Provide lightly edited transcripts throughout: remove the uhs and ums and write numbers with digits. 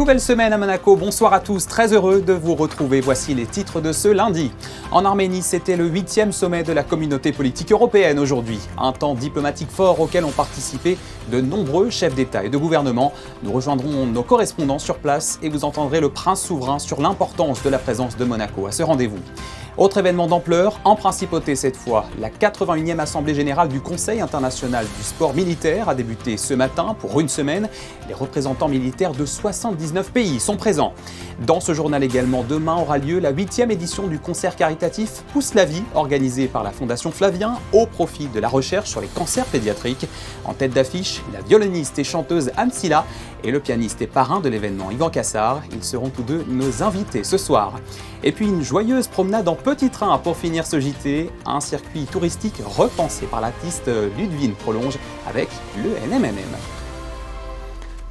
Nouvelle semaine à Monaco, bonsoir à tous, très heureux de vous retrouver. Voici les titres de ce lundi. En Arménie, c'était le 8e sommet de la communauté politique européenne aujourd'hui. Un temps diplomatique fort auquel ont participé de nombreux chefs d'État et de gouvernement. Nous rejoindrons nos correspondants sur place et vous entendrez le prince souverain sur l'importance de la présence de Monaco à ce rendez-vous. Autre événement d'ampleur, en principauté cette fois, la 81e Assemblée Générale du Conseil international du sport militaire a débuté ce matin pour une semaine. Les représentants militaires de 79 pays sont présents. Dans ce journal également, demain aura lieu la 8e édition du concert caritatif Pousse la vie, organisé par la Fondation Flavien au profit de la recherche sur les cancers pédiatriques. En tête d'affiche, la violoniste et chanteuse Anne Silla et le pianiste et parrain de l'événement Yvan Cassard. Ils seront tous deux nos invités ce soir. Et puis une joyeuse promenade en petit train pour finir ce JT. Un circuit touristique repensé par l'artiste Ludwig Prolonge avec le NMNM.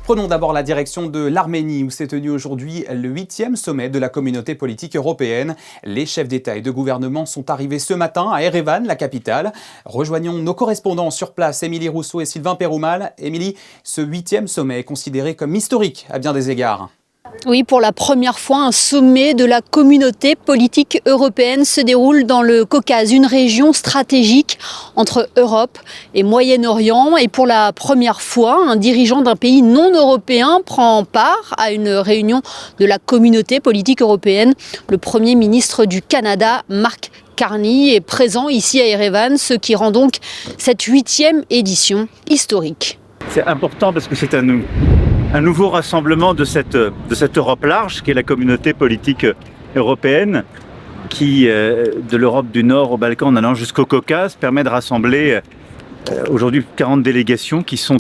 Prenons d'abord la direction de l'Arménie où s'est tenu aujourd'hui le 8e sommet de la communauté politique européenne. Les chefs d'État et de gouvernement sont arrivés ce matin à Erevan, la capitale. Rejoignons nos correspondants sur place, Émilie Rousseau et Sylvain Péroumal. Émilie, ce 8e sommet est considéré comme historique à bien des égards. Oui, pour la première fois, un sommet de la communauté politique européenne se déroule dans le Caucase, une région stratégique entre Europe et Moyen-Orient. Et pour la première fois, un dirigeant d'un pays non européen prend part à une réunion de la communauté politique européenne. Le Premier ministre du Canada, Mark Carney, est présent ici à Erevan, ce qui rend donc cette 8e édition historique. C'est important parce que c'est un nouveau rassemblement de cette Europe large qui est la communauté politique européenne qui, de l'Europe du Nord au Balkan en allant jusqu'au Caucase, permet de rassembler aujourd'hui 40 délégations qui sont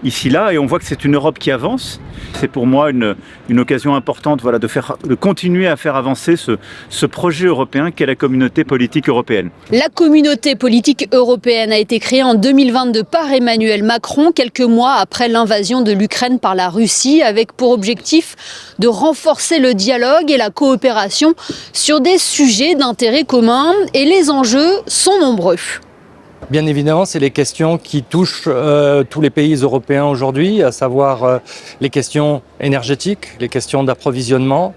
ici là et on voit que c'est une Europe qui avance. C'est pour moi une occasion importante de continuer à faire avancer ce projet européen qu'est la communauté politique européenne. La communauté politique européenne a été créée en 2022 par Emmanuel Macron, quelques mois après l'invasion de l'Ukraine par la Russie, avec pour objectif de renforcer le dialogue et la coopération sur des sujets d'intérêt commun. Et les enjeux sont nombreux. Bien évidemment, c'est les questions qui touchent tous les pays européens aujourd'hui, à savoir les questions énergétiques, les questions d'approvisionnement,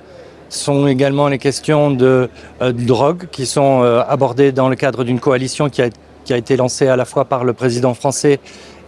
sont également les questions de drogue qui sont abordées dans le cadre d'une coalition qui a été lancée à la fois par le président français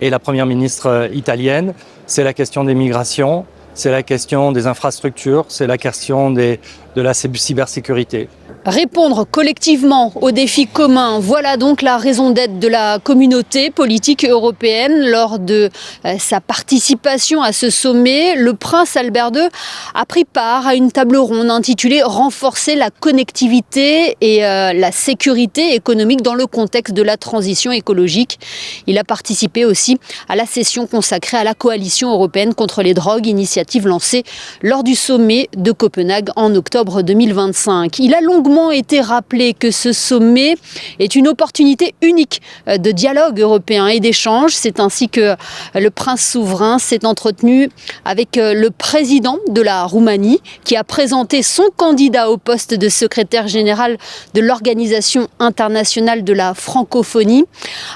et la première ministre italienne. C'est la question des migrations, c'est la question des infrastructures, c'est la question de la cybersécurité. Répondre collectivement aux défis communs, voilà donc la raison d'être de la communauté politique européenne. Lors de sa participation à ce sommet, le prince Albert II a pris part à une table ronde intitulée « Renforcer la connectivité et la sécurité économique dans le contexte de la transition écologique ». Il a participé aussi à la session consacrée à la coalition européenne contre les drogues, initiative lancée lors du sommet de Copenhague en octobre 2025. Il a longuement été rappelé que ce sommet est une opportunité unique de dialogue européen et d'échange. C'est ainsi que le prince souverain s'est entretenu avec le président de la Roumanie qui a présenté son candidat au poste de secrétaire général de l'Organisation internationale de la francophonie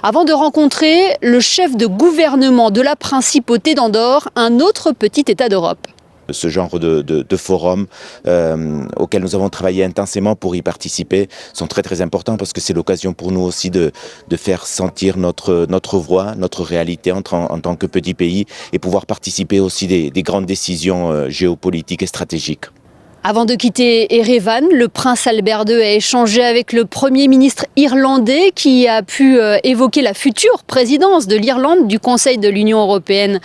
avant de rencontrer le chef de gouvernement de la principauté d'Andorre, un autre petit État d'Europe. Ce genre de forums auxquels nous avons travaillé intensément pour y participer sont très très importants parce que c'est l'occasion pour nous aussi de faire sentir notre voix, notre réalité en tant que petit pays et pouvoir participer aussi des grandes décisions géopolitiques et stratégiques. Avant de quitter Erevan, le prince Albert II a échangé avec le Premier ministre irlandais qui a pu évoquer la future présidence de l'Irlande du Conseil de l'Union européenne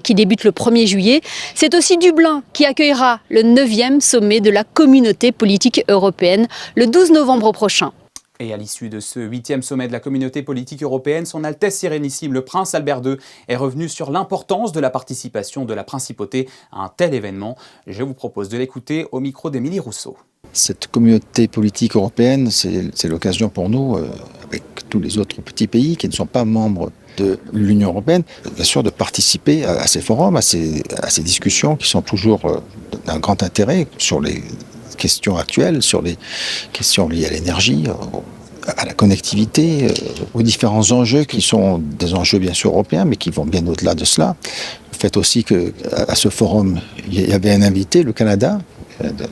qui débute le 1er juillet. C'est aussi Dublin qui accueillera le 9e sommet de la communauté politique européenne le 12 novembre prochain. Et à l'issue de ce 8e sommet de la communauté politique européenne, son Altesse Sérénissime, le prince Albert II, est revenu sur l'importance de la participation de la principauté à un tel événement. Je vous propose de l'écouter au micro d'Émilie Rousseau. Cette communauté politique européenne, c'est l'occasion pour nous, avec tous les autres petits pays qui ne sont pas membres de l'Union européenne, bien sûr de participer à ces forums, à ces discussions qui sont toujours d'un grand intérêt sur les questions actuelles, sur les questions liées à l'énergie, à la connectivité, aux différents enjeux qui sont des enjeux bien sûr européens, mais qui vont bien au-delà de cela. fait aussi qu'à ce forum, il y avait un invité, le Canada,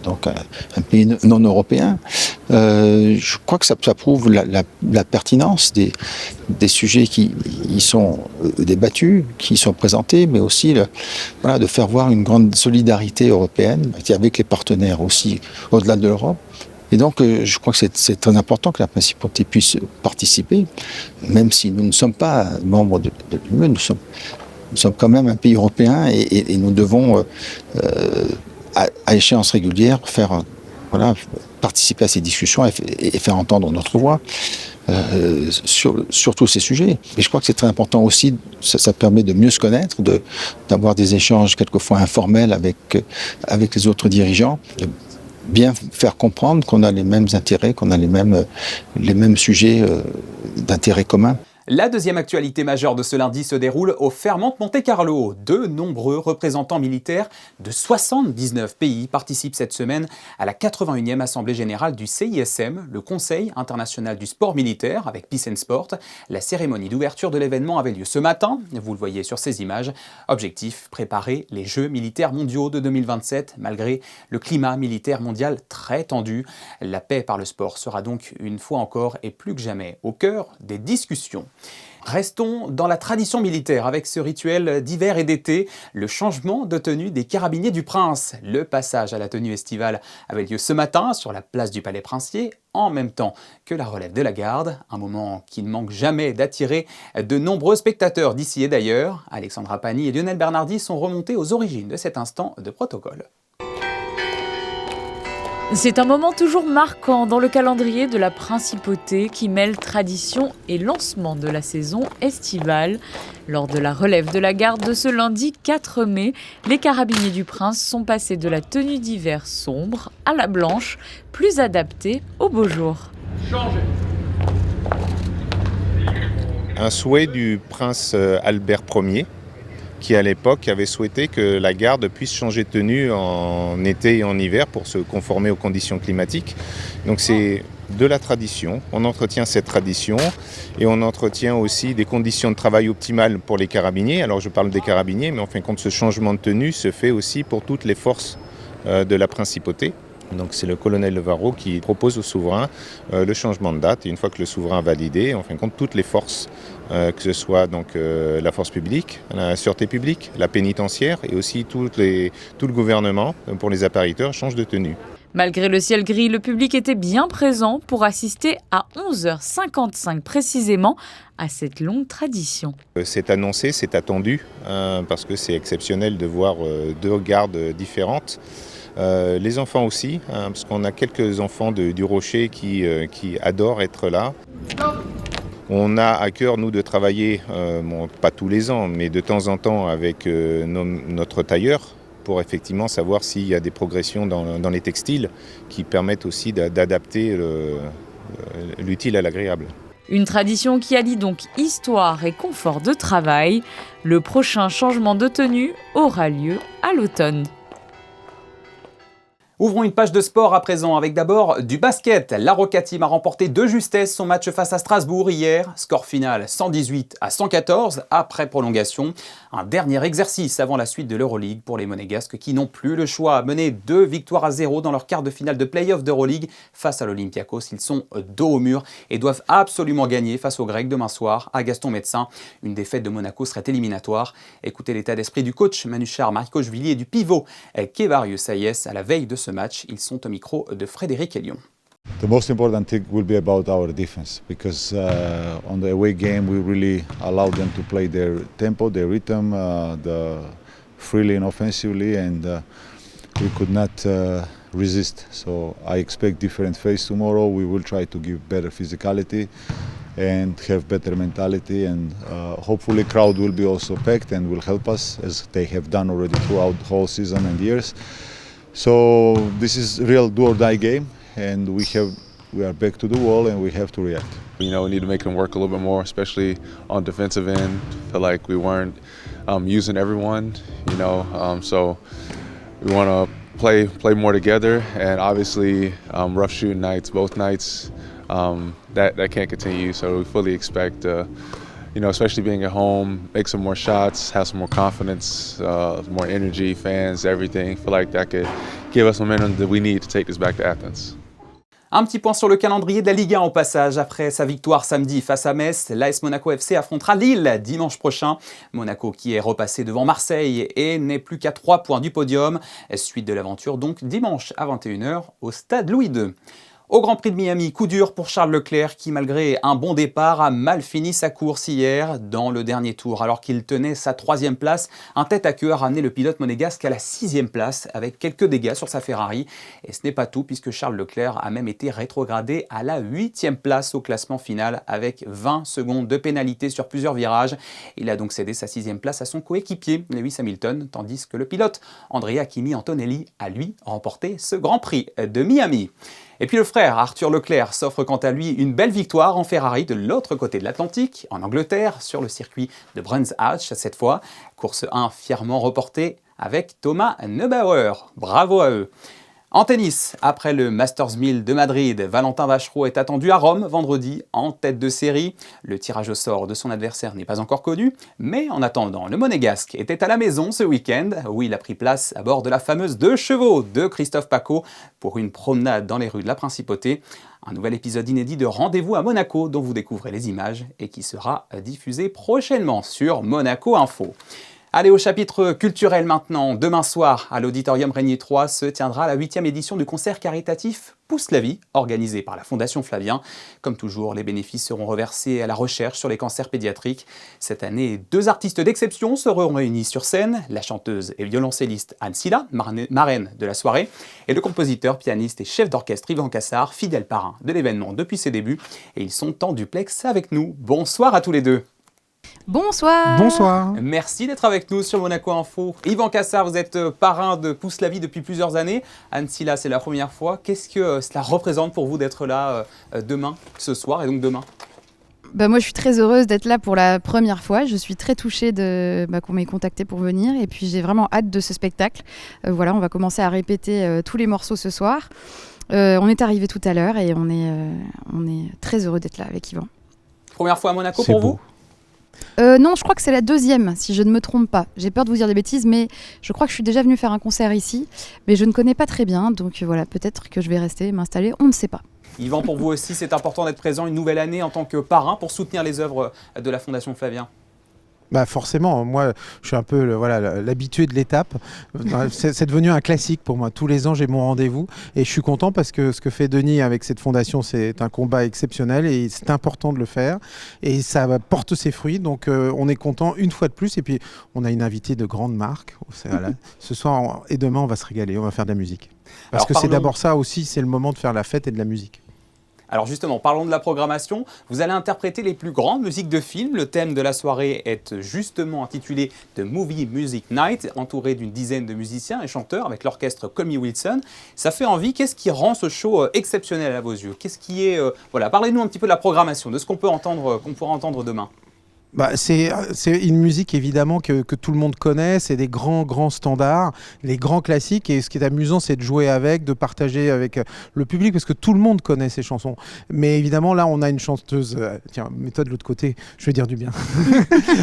donc un pays non européen. Je crois que ça prouve la pertinence des sujets qui y sont débattus, qui sont présentés, mais aussi de faire voir une grande solidarité européenne avec les partenaires aussi au-delà de l'Europe. Et donc, je crois que c'est très important que la principauté puisse participer, même si nous ne sommes pas membres de l'UE, nous sommes quand même un pays européen et nous devons, à échéance régulière, participer à ces discussions et faire entendre notre voix sur tous ces sujets. Et je crois que c'est très important aussi, ça permet de mieux se connaître, d'avoir des échanges quelquefois informels avec les autres dirigeants, bien faire comprendre qu'on a les mêmes intérêts, qu'on a les mêmes sujets d'intérêt commun. La deuxième actualité majeure de ce lundi se déroule au Fairmont Monte-Carlo. De nombreux représentants militaires de 79 pays participent cette semaine à la 81e Assemblée Générale du CISM, le Conseil International du Sport Militaire, avec Peace and Sport. La cérémonie d'ouverture de l'événement avait lieu ce matin, vous le voyez sur ces images. Objectif, préparer les Jeux militaires mondiaux de 2027, malgré le climat militaire mondial très tendu. La paix par le sport sera donc une fois encore et plus que jamais au cœur des discussions. Restons dans la tradition militaire avec ce rituel d'hiver et d'été, le changement de tenue des carabiniers du Prince. Le passage à la tenue estivale avait lieu ce matin sur la place du Palais Princier, en même temps que la relève de la garde, un moment qui ne manque jamais d'attirer de nombreux spectateurs d'ici et d'ailleurs. Alexandra Pani et Lionel Bernardi sont remontés aux origines de cet instant de protocole. C'est un moment toujours marquant dans le calendrier de la Principauté qui mêle tradition et lancement de la saison estivale. Lors de la relève de la garde de ce lundi 4 mai, les carabiniers du Prince sont passés de la tenue d'hiver sombre à la blanche, plus adaptée au beau jour. Un souhait du prince Albert Ier, qui à l'époque avait souhaité que la garde puisse changer de tenue en été et en hiver pour se conformer aux conditions climatiques. Donc c'est de la tradition, on entretient cette tradition et on entretient aussi des conditions de travail optimales pour les carabiniers. Alors je parle des carabiniers, mais en fin de compte ce changement de tenue se fait aussi pour toutes les forces de la principauté. Donc c'est le colonel Levarot qui propose au souverain le changement de date. Et une fois que le souverain a validé, en fin de compte, toutes les forces, que ce soit donc la force publique, la sûreté publique, la pénitentiaire et aussi tout le gouvernement pour les apparitions changent de tenue. Malgré le ciel gris, le public était bien présent pour assister à 11h55 précisément à cette longue tradition. C'est annoncé, c'est attendu, parce que c'est exceptionnel de voir deux gardes différentes. Les enfants aussi, parce qu'on a quelques enfants du Rocher qui adorent être là. On a à cœur, nous, de travailler, pas tous les ans, mais de temps en temps avec notre tailleur, pour effectivement savoir s'il y a des progressions dans les textiles qui permettent aussi d'adapter l'utile à l'agréable. Une tradition qui allie donc histoire et confort de travail. Le prochain changement de tenue aura lieu à l'automne. Ouvrons une page de sport à présent avec d'abord du basket. La Roca Team a remporté de justesse son match face à Strasbourg hier. Score final 118-114 après prolongation. Un dernier exercice avant la suite de l'Euroleague pour les Monégasques qui n'ont plus le choix. Menés 2-0 dans leur quart de finale de play-off d'Euroleague face à l'Olympiakos. Ils sont dos au mur et doivent absolument gagner face aux Grecs demain soir à Gaston Médecin. Une défaite de Monaco serait éliminatoire. Écoutez l'état d'esprit du coach Manuchar Marikochvili et du pivot Kevarius Hayes à la veille de ce match. Ils sont au micro de Frédéric Elion. The most important thing will be about our defense because on the away game we really allow them to play their tempo, their rhythm, freely and offensively, and we could not resist. So I expect different phase tomorrow. We will try to give better physicality and have better mentality, and hopefully crowd will be also packed and will help us as they have done already throughout the whole season and years. So this is real do or die game, and we are back to the wall and we have to react. You know, we need to make them work a little bit more, especially on defensive end. Feel like we weren't using everyone, you know, so we want to play more together, and obviously rough shooting nights, both nights, that can't continue. So we fully expect you know, especially being at home, make some more shots, have some more confidence, more energy, fans, everything. Feel like that could give us momentum that we need to take this back to Athens. Un petit point sur le calendrier de la Ligue 1 au passage. Après sa victoire samedi face à Metz, l'AS Monaco FC affrontera Lille dimanche prochain. Monaco qui est repassé devant Marseille et n'est plus qu'à 3 points du podium. Suite de l'aventure donc dimanche à 21h au stade Louis II. Au Grand Prix de Miami, coup dur pour Charles Leclerc qui, malgré un bon départ, a mal fini sa course hier dans le dernier tour. Alors qu'il tenait sa 3e place, un tête-à-queue a ramené le pilote monégasque à la 6e place avec quelques dégâts sur sa Ferrari. Et ce n'est pas tout puisque Charles Leclerc a même été rétrogradé à la 8e place au classement final avec 20 secondes de pénalité sur plusieurs virages. Il a donc cédé sa 6e place à son coéquipier Lewis Hamilton, tandis que le pilote Andrea Kimi Antonelli a lui remporté ce Grand Prix de Miami. Et puis le frère Arthur Leclerc s'offre quant à lui une belle victoire en Ferrari de l'autre côté de l'Atlantique, en Angleterre, sur le circuit de Brands Hatch cette fois. Course 1 fièrement reportée avec Thomas Neubauer. Bravo à eux. En tennis, après le Masters 1000 de Madrid, Valentin Vachereau est attendu à Rome vendredi en tête de série. Le tirage au sort de son adversaire n'est pas encore connu, mais en attendant, le Monégasque était à la maison ce week-end où il a pris place à bord de la fameuse 2 chevaux de Christophe Pacaud pour une promenade dans les rues de la Principauté. Un nouvel épisode inédit de Rendez-vous à Monaco dont vous découvrez les images et qui sera diffusé prochainement sur Monaco Info. Allez, au chapitre culturel maintenant. Demain soir, à l'Auditorium Régnier 3, se tiendra la 8e édition du concert caritatif Pousse la vie, organisé par la Fondation Flavien. Comme toujours, les bénéfices seront reversés à la recherche sur les cancers pédiatriques. Cette année, 2 artistes d'exception seront réunis sur scène, la chanteuse et violoncelliste Anne Silla, marraine de la soirée, et le compositeur, pianiste et chef d'orchestre Yvan Cassard, fidèle parrain de l'événement depuis ses débuts. Et ils sont en duplex avec nous. Bonsoir à tous les deux. Bonsoir. Bonsoir. Merci d'être avec nous sur Monaco Info. Yvan Cassard, vous êtes parrain de Pousse la vie depuis plusieurs années. Anne Silla, c'est la première fois. Qu'est-ce que cela représente pour vous d'être là demain, ce soir et donc demain ? Moi, je suis très heureuse d'être là pour la première fois. Je suis très touchée qu'on m'ait contactée pour venir. Et puis, j'ai vraiment hâte de ce spectacle. On va commencer à répéter tous les morceaux ce soir. On est arrivé tout à l'heure et on est très heureux d'être là avec Yvan. Première fois à Monaco pour vous ? Non, je crois que c'est la 2e, si je ne me trompe pas. J'ai peur de vous dire des bêtises, mais je crois que je suis déjà venue faire un concert ici. Mais je ne connais pas très bien, donc voilà, peut-être que je vais rester m'installer, on ne sait pas. Yvan, pour vous aussi, c'est important d'être présent une nouvelle année en tant que parrain pour soutenir les œuvres de la Fondation Flavien. Forcément, moi je suis un peu l'habitué de l'étape. C'est devenu un classique pour moi. Tous les ans j'ai mon rendez-vous et je suis content parce que ce que fait Denis avec cette fondation, c'est un combat exceptionnel et c'est important de le faire et ça porte ses fruits. Donc on est content une fois de plus et puis on a une invitée de grande marque. Ce soir et demain on va se régaler, on va faire de la musique. Parce que c'est d'abord ça aussi, c'est le moment de faire la fête et de la musique. Alors justement, parlons de la programmation. Vous allez interpréter les plus grandes musiques de films. Le thème de la soirée est justement intitulé The Movie Music Night, entouré d'une dizaine de musiciens et chanteurs avec l'orchestre Colmy Wilson. Ça fait envie. Qu'est-ce qui rend ce show exceptionnel à vos yeux ? Qu'est-ce qui est parlez-nous un petit peu de la programmation, de ce qu'on pourra entendre demain. C'est une musique évidemment que tout le monde connaît, c'est des grands standards, les grands classiques et ce qui est amusant c'est de jouer avec, de partager avec le public parce que tout le monde connaît ces chansons. Mais évidemment là on a une chanteuse, tiens mets-toi de l'autre côté, je vais dire du bien.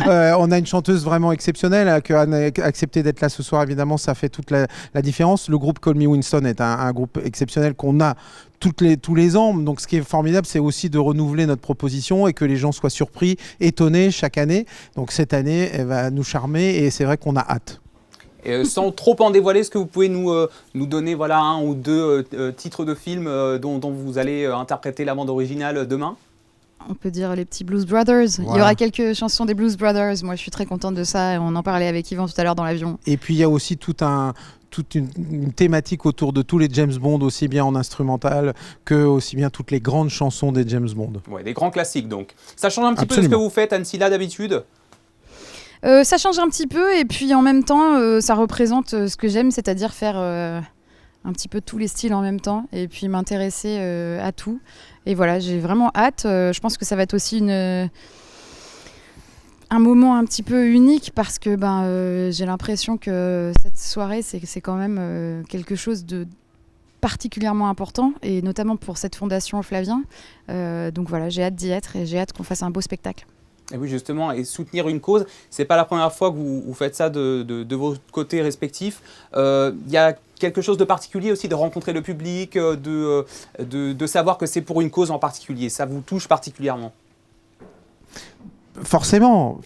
On a une chanteuse vraiment exceptionnelle qui a accepté d'être là ce soir, évidemment ça fait toute la différence. Le groupe Colmy Wilson est un groupe exceptionnel qu'on a tous les ans. Donc ce qui est formidable, c'est aussi de renouveler notre proposition et que les gens soient surpris, étonnés chaque année. Donc cette année, elle va nous charmer et c'est vrai qu'on a hâte. Et sans trop en dévoiler, est-ce que vous pouvez nous donner un ou deux titres de films dont vous allez interpréter la bande originale demain ? On peut dire les petits Blues Brothers. Voilà. Il y aura quelques chansons des Blues Brothers. Moi, je suis très contente de ça. On en parlait avec Yvan tout à l'heure dans l'avion. Et puis, il y a aussi toute une thématique autour de tous les James Bond, aussi bien en instrumental que aussi bien toutes les grandes chansons des James Bond. Ouais, des grands classiques donc. Ça change un petit Absolument. peu de ce que vous faites, Anne Silla, d'habitude ? Ça change un petit peu et puis en même temps, ça représente ce que j'aime, c'est-à-dire faire un petit peu tous les styles en même temps et puis m'intéresser à tout. Et voilà, j'ai vraiment hâte. Je pense que ça va être aussi un moment un petit peu unique parce que j'ai l'impression que cette soirée, c'est quand même quelque chose de particulièrement important et notamment pour cette fondation Flavien. Donc voilà, j'ai hâte d'y être et j'ai hâte qu'on fasse un beau spectacle. Et oui, justement, et soutenir une cause, c'est pas la première fois que vous faites ça de vos côtés respectifs. Il y a quelque chose de particulier aussi de rencontrer le public, de savoir que c'est pour une cause en particulier. Ça vous touche particulièrement? Forcément.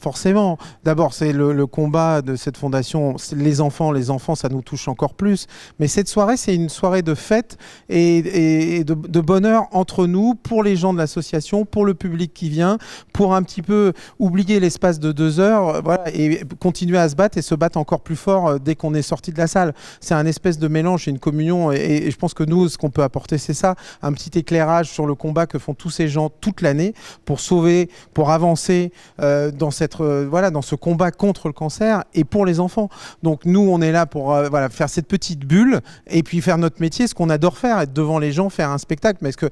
D'abord, c'est le combat de cette fondation. Les enfants, ça nous touche encore plus. Mais cette soirée, c'est une soirée de fête et de bonheur entre nous, pour les gens de l'association, pour le public qui vient, pour un petit peu oublier l'espace de 2 heures, voilà, et continuer à se battre et se battre encore plus fort dès qu'on est sorti de la salle. C'est un espèce de mélange, une communion. Et je pense que nous, ce qu'on peut apporter, c'est ça, un petit éclairage sur le combat que font tous ces gens toute l'année pour sauver, pour avancer dans ce combat contre le cancer et pour les enfants. Donc nous, on est là pour faire cette petite bulle et puis faire notre métier, ce qu'on adore faire, être devant les gens, faire un spectacle. Mais est-ce que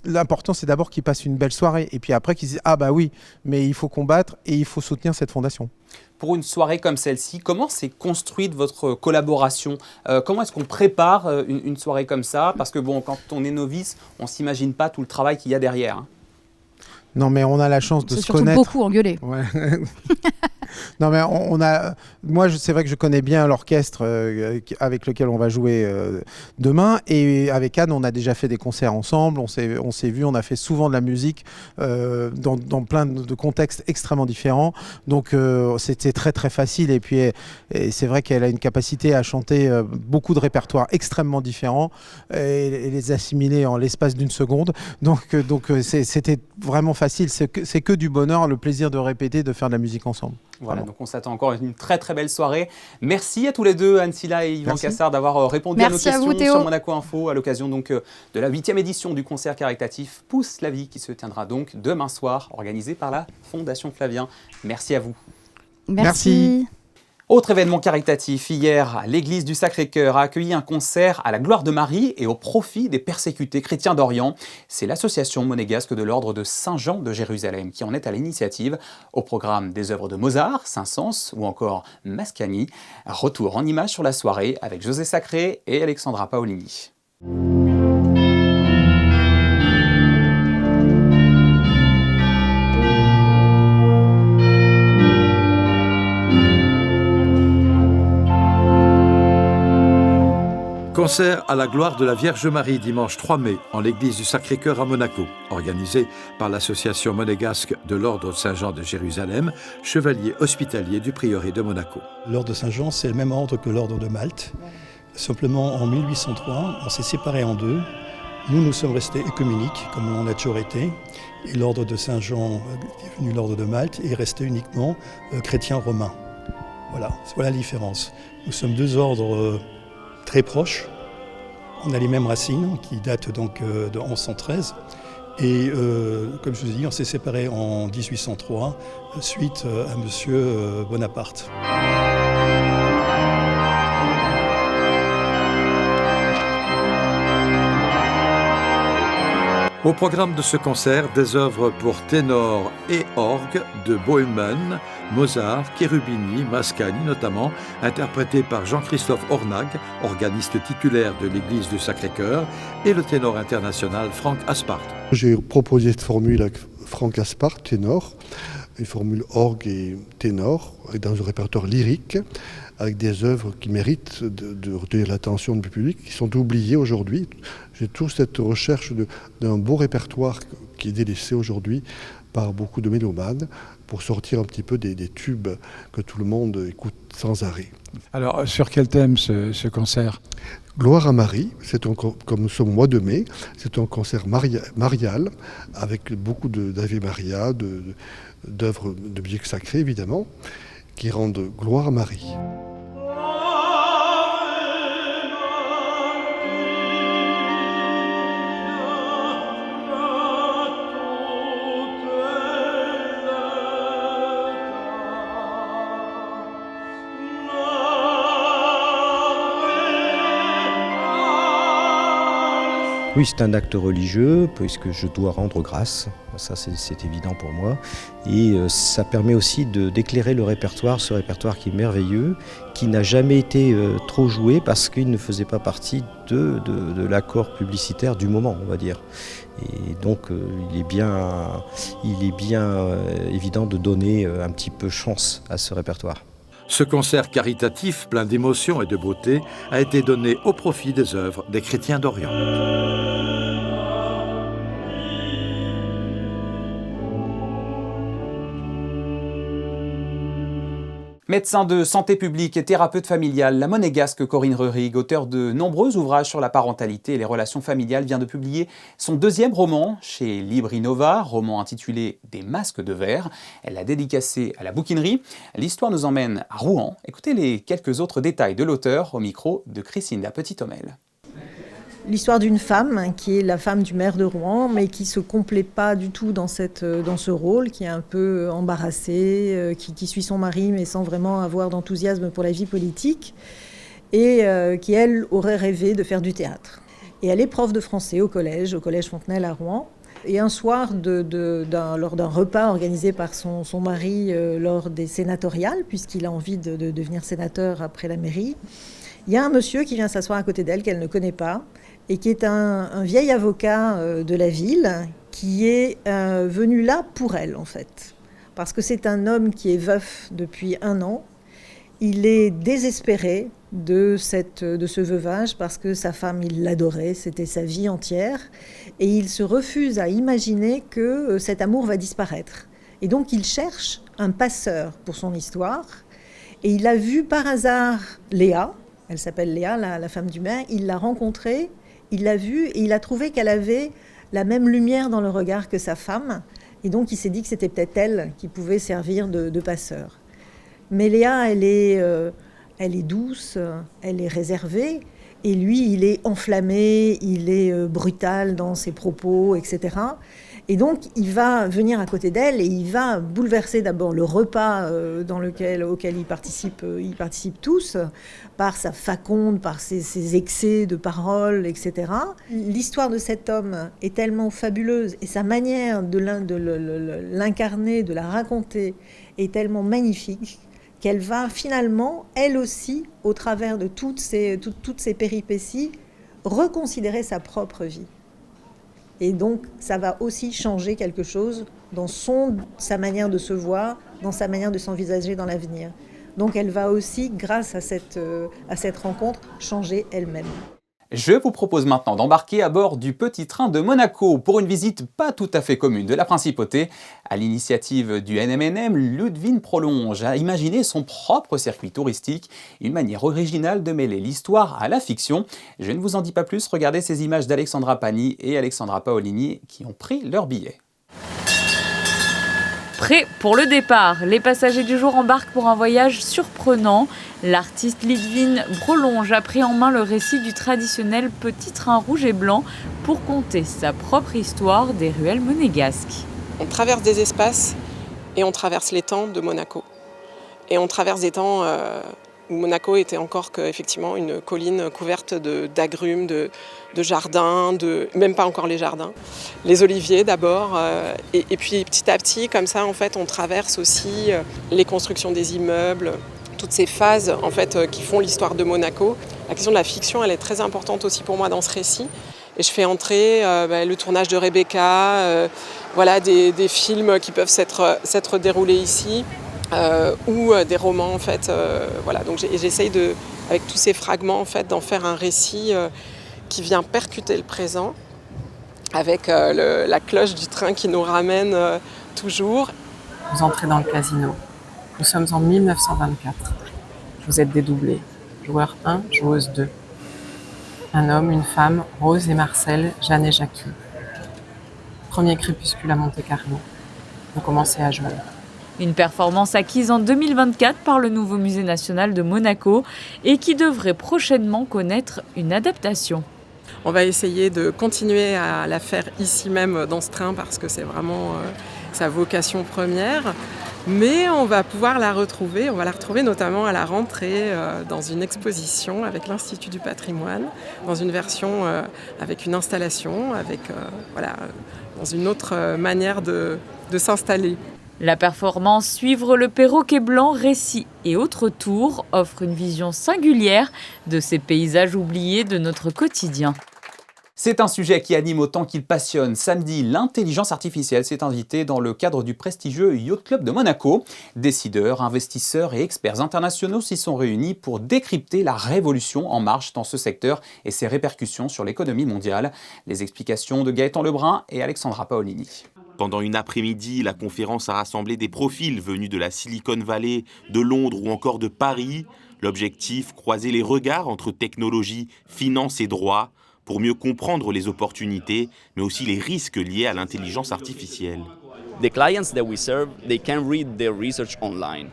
l'important, c'est d'abord qu'ils passent une belle soirée et puis après qu'ils disent « Ah bah oui, mais il faut combattre et il faut soutenir cette fondation ». Pour une soirée comme celle-ci, comment s'est construite votre collaboration? Comment est-ce qu'on prépare une soirée comme ça? Parce que bon, quand on est novice, on ne s'imagine pas tout le travail qu'il y a derrière, hein. Non, mais on a la chance de se connaître. C'est surtout beaucoup engueulé. Ouais. Non, mais moi, c'est vrai que je connais bien l'orchestre avec lequel on va jouer demain. Et avec Anne, on a déjà fait des concerts ensemble. On s'est vus, on a fait souvent de la musique dans plein de contextes extrêmement différents. Donc, c'était très, très facile. Et puis, c'est vrai qu'elle a une capacité à chanter beaucoup de répertoires extrêmement différents et les assimiler en l'espace d'une seconde. Donc c'était vraiment facile. C'est que du bonheur, le plaisir de répéter, de faire de la musique ensemble. Voilà, donc on s'attend encore à une très très belle soirée. Merci à tous les deux, Anne Silla et Yvan Cassard, d'avoir répondu à nos questions sur Monaco Info à l'occasion donc de la 8e édition du concert caritatif Pousse la vie qui se tiendra donc demain soir, organisé par la Fondation Flavien. Merci à vous. Merci. Autre événement caritatif, hier, l'église du Sacré-Cœur a accueilli un concert à la gloire de Marie et au profit des persécutés chrétiens d'Orient. C'est l'association monégasque de l'ordre de Saint-Jean de Jérusalem qui en est à l'initiative. Au programme des œuvres de Mozart, Saint-Saëns ou encore Mascagni. Retour en images sur la soirée avec José Sacré et Alexandra Paolini. Concert à la gloire de la Vierge Marie dimanche 3 mai en l'église du Sacré-Cœur à Monaco, organisé par l'association monégasque de l'ordre de Saint-Jean de Jérusalem, chevalier hospitalier du prieuré de Monaco. L'ordre de Saint-Jean, c'est le même ordre que l'ordre de Malte. Simplement, en 1803, on s'est séparés en deux. Nous sommes restés œcuméniques, comme on a toujours été. Et l'ordre de Saint-Jean, qui est devenu l'ordre de Malte, est resté uniquement chrétien romain. Voilà la différence. Nous sommes deux ordres très proches. On a les mêmes racines qui datent donc de 1113 et comme je vous ai dit, on s'est séparés en 1803 suite à Monsieur Bonaparte. Au programme de ce concert, des œuvres pour ténor et orgue de Bohème, Mozart, Cherubini, Mascagni notamment, interprétées par Jean-Christophe Ornag, organiste titulaire de l'église du Sacré-Cœur, et le ténor international Frank Aspart. J'ai proposé cette formule avec Frank Aspart, ténor, une formule orgue et ténor, dans un répertoire lyrique, avec des œuvres qui méritent de retenir l'attention du public, qui sont oubliées aujourd'hui. J'ai toujours cette recherche d'un beau répertoire qui est délaissé aujourd'hui par beaucoup de mélomanes pour sortir un petit peu des tubes que tout le monde écoute sans arrêt. Alors, sur quel thème ce concert ? Gloire à Marie, comme nous sommes au mois de mai, c'est un concert marial avec beaucoup d'Ave Maria, d'œuvres de musique sacrée évidemment, qui rendent gloire à Marie. Oui, c'est un acte religieux puisque je dois rendre grâce, ça c'est évident pour moi. Et ça permet aussi d'éclairer le répertoire, ce répertoire qui est merveilleux, qui n'a jamais été trop joué parce qu'il ne faisait pas partie de l'accord publicitaire du moment, on va dire. Et donc il est bien évident de donner un petit peu chance à ce répertoire. Ce concert caritatif, plein d'émotion et de beauté, a été donné au profit des œuvres des chrétiens d'Orient. Médecin de santé publique et thérapeute familiale, la monégasque Corinne Reurig, auteure de nombreux ouvrages sur la parentalité et les relations familiales, vient de publier son 2e roman chez Libri Nova, roman intitulé « Des masques de verre ». Elle l'a dédicacé à la bouquinerie. L'histoire nous emmène à Rouen. Écoutez les quelques autres détails de l'auteur au micro de Christine La Petite-Homelle. L'histoire d'une femme qui est la femme du maire de Rouen, mais qui ne se complaît pas du tout dans ce rôle, qui est un peu embarrassée, qui suit son mari mais sans vraiment avoir d'enthousiasme pour la vie politique, et qui, elle, aurait rêvé de faire du théâtre. Et elle est prof de français au collège Fontenelle à Rouen. Et un soir, lors d'un repas organisé par son mari lors des sénatoriales, puisqu'il a envie de devenir sénateur après la mairie, il y a un monsieur qui vient s'asseoir à côté d'elle, qu'elle ne connaît pas, et qui est un vieil avocat de la ville, qui est venu là pour elle, en fait. Parce que c'est un homme qui est veuf depuis 1 an. Il est désespéré de ce veuvage, parce que sa femme, il l'adorait, c'était sa vie entière. Et il se refuse à imaginer que cet amour va disparaître. Et donc, il cherche un passeur pour son histoire. Et il a vu par hasard Léa. Elle s'appelle Léa, la femme du maire. Il l'a rencontrée, il l'a vue et il a trouvé qu'elle avait la même lumière dans le regard que sa femme. Et donc, il s'est dit que c'était peut-être elle qui pouvait servir de passeur. Mais Léa, elle est douce, elle est réservée. Et lui, il est enflammé, il est brutal dans ses propos, etc. Et donc, il va venir à côté d'elle et il va bouleverser d'abord le repas auquel ils participent tous, par sa faconde, par ses excès de parole, etc. L'histoire de cet homme est tellement fabuleuse et sa manière de l'incarner, de la raconter, est tellement magnifique qu'elle va finalement, elle aussi, au travers de toutes ces péripéties, reconsidérer sa propre vie. Et donc, ça va aussi changer quelque chose dans sa manière de se voir, dans sa manière de s'envisager dans l'avenir. Donc, elle va aussi, grâce à cette rencontre, changer elle-même. Je vous propose maintenant d'embarquer à bord du petit train de Monaco pour une visite pas tout à fait commune de la principauté. À l'initiative du NMNM, Ludwig Prolonge a imaginé son propre circuit touristique, une manière originale de mêler l'histoire à la fiction. Je ne vous en dis pas plus, regardez ces images d'Alexandra Pani et Alexandra Paolini qui ont pris leur billet. Prêts pour le départ, les passagers du jour embarquent pour un voyage surprenant. L'artiste Ludwig Prolonge a pris en main le récit du traditionnel petit train rouge et blanc pour conter sa propre histoire des ruelles monégasques. On traverse des espaces et on traverse les temps de Monaco. Et on traverse des temps où Monaco était encore effectivement une colline couverte d'agrumes, de jardins, même pas encore les jardins. Les oliviers d'abord, et puis petit à petit, comme ça, en fait, on traverse aussi les constructions des immeubles, toutes ces phases en fait, qui font l'histoire de Monaco. La question de la fiction, elle est très importante aussi pour moi dans ce récit. Et je fais entrer le tournage de Rebecca, des films qui peuvent s'être déroulés ici. Ou des romans en fait, Donc j'essaye avec tous ces fragments en fait d'en faire un récit qui vient percuter le présent avec la cloche du train qui nous ramène toujours. Vous entrez dans le casino. Nous sommes en 1924. Vous êtes dédoublés. Joueur 1, joueuse 2. Un homme, une femme, Rose et Marcel, Jeanne et Jackie. Premier crépuscule à Monte-Carlo. Vous commencez à jouer. Une performance acquise en 2024 par le nouveau musée national de Monaco et qui devrait prochainement connaître une adaptation. On va essayer de continuer à la faire ici même dans ce train parce que c'est vraiment sa vocation première. Mais on va pouvoir la retrouver, notamment à la rentrée dans une exposition avec l'Institut du patrimoine, dans une version avec une installation, dans une autre manière de s'installer. La performance Suivre le perroquet blanc, récits et autres tours offre une vision singulière de ces paysages oubliés de notre quotidien. C'est un sujet qui anime autant qu'il passionne. Samedi, l'intelligence artificielle s'est invitée dans le cadre du prestigieux Yacht Club de Monaco. Décideurs, investisseurs et experts internationaux s'y sont réunis pour décrypter la révolution en marche dans ce secteur et ses répercussions sur l'économie mondiale. Les explications de Gaëtan Lebrun et Alexandra Paolini. Pendant une après-midi, la conférence a rassemblé des profils venus de la Silicon Valley, de Londres ou encore de Paris. L'objectif, croiser les regards entre technologie, finance et droit, pour mieux comprendre les opportunités, mais aussi les risques liés à l'intelligence artificielle. The clients that we serve, they can read their research online,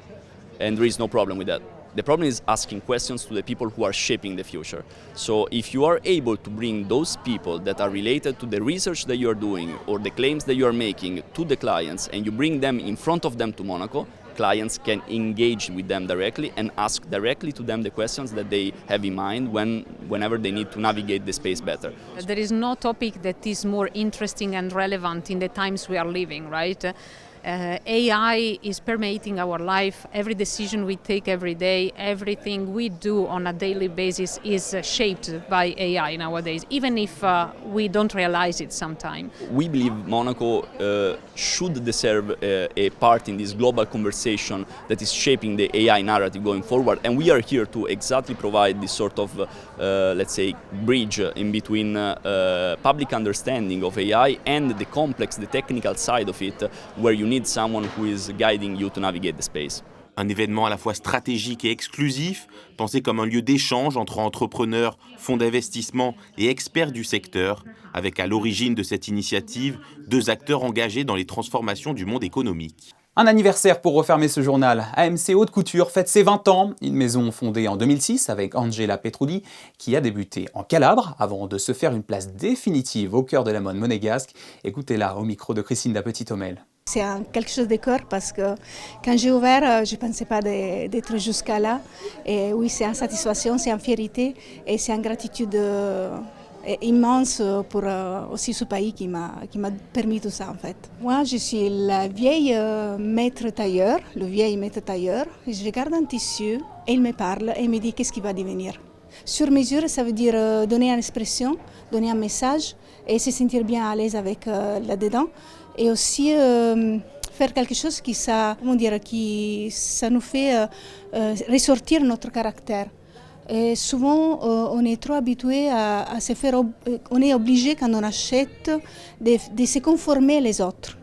and there is no problem with that. The problem is asking questions to the people who are shaping the future. So if you are able to bring those people that are related to the research that you are doing or the claims that you are making to the clients, and you bring them in front of them to Monaco, clients can engage with them directly and ask directly to them the questions that they have in mind whenever they need to navigate the space better. There is no topic that is more interesting and relevant in the times we are living, right? AI is permeating our life. Every decision we take every day, everything we do on a daily basis is shaped by AI nowadays, even if we don't realize it sometimes. We believe Monaco should deserve a part in this global conversation that is shaping the AI narrative going forward, and we are here to exactly provide this sort of, let's say, bridge in between public understanding of AI and the complex, the technical side of it, where you need someone who is guiding you to navigate the space. Un événement à la fois stratégique et exclusif, pensé comme un lieu d'échange entre entrepreneurs, fonds d'investissement et experts du secteur, avec à l'origine de cette initiative 2 acteurs engagés dans les transformations du monde économique. Un anniversaire pour refermer ce journal. AMC Haute Couture fête ses 20 ans, une maison fondée en 2006 avec Angela Petrulli qui a débuté en Calabre avant de se faire une place définitive au cœur de la mode monégasque. Écoutez-la au micro de Christine da Petite-Homel. C'est quelque chose de cœur parce que quand j'ai ouvert, je ne pensais pas d'être jusqu'à là. Et oui, c'est une satisfaction, c'est une fierté et c'est une gratitude immense pour aussi ce pays qui m'a permis tout ça en fait. Moi, je suis la vieille maître tailleur, le vieil maître tailleur. Je regarde un tissu et il me parle et il me dit qu'est-ce qu'il va devenir. Sur mesure, ça veut dire donner une expression, donner un message et se sentir bien à l'aise avec là-dedans. Et aussi faire quelque chose qui ça nous fait ressortir notre caractère. Et souvent, on est trop habitué à se faire, on est obligé quand on achète de se conformer les autres.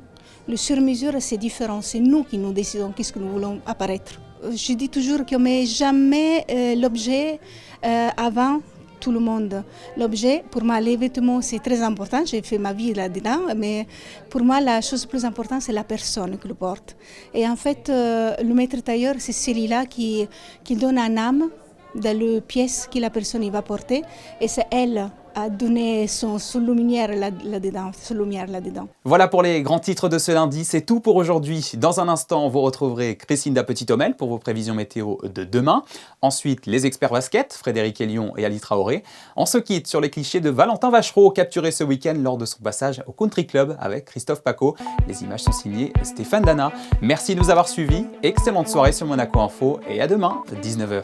Le sur-mesure, c'est différent, c'est nous qui nous décidons qu'est-ce que nous voulons apparaître. Je dis toujours qu'on ne met jamais l'objet avant tout le monde. L'objet, pour moi, les vêtements, c'est très important. J'ai fait ma vie là-dedans, mais pour moi, la chose plus importante, c'est la personne qui le porte. Et en fait, le maître tailleur, c'est celui-là qui donne un âme dans les pièces que la personne va porter. Et c'est elle à donner son lumière là-dedans. Voilà pour les grands titres de ce lundi. C'est tout pour aujourd'hui. Dans un instant, vous retrouverez Christine da Petite-Homel pour vos prévisions météo de demain. Ensuite, les experts basket, Frédéric Elion et Ali Traoré. On se quitte sur les clichés de Valentin Vachereau, capturé ce week-end lors de son passage au Country Club avec Christophe Paco. Les images sont signées Stéphane Dana. Merci de nous avoir suivis. Excellente soirée sur Monaco Info et à demain, 19h.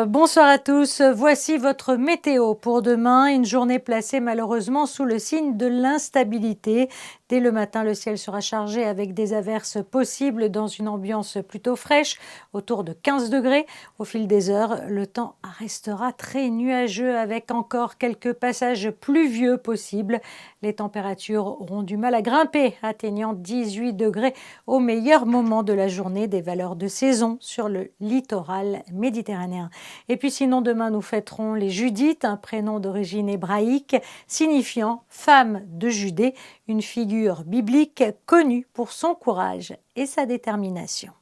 Bonsoir à tous, voici votre météo pour demain, une journée placée malheureusement sous le signe de l'instabilité. Dès le matin, le ciel sera chargé avec des averses possibles dans une ambiance plutôt fraîche, autour de 15 degrés. Au fil des heures, le temps restera très nuageux avec encore quelques passages pluvieux possibles. Les températures auront du mal à grimper, atteignant 18 degrés au meilleur moment de la journée, des valeurs de saison sur le littoral méditerranéen. Et puis sinon, demain, nous fêterons les Judith, un prénom d'origine hébraïque signifiant femme de Judée, une figure biblique connue pour son courage et sa détermination.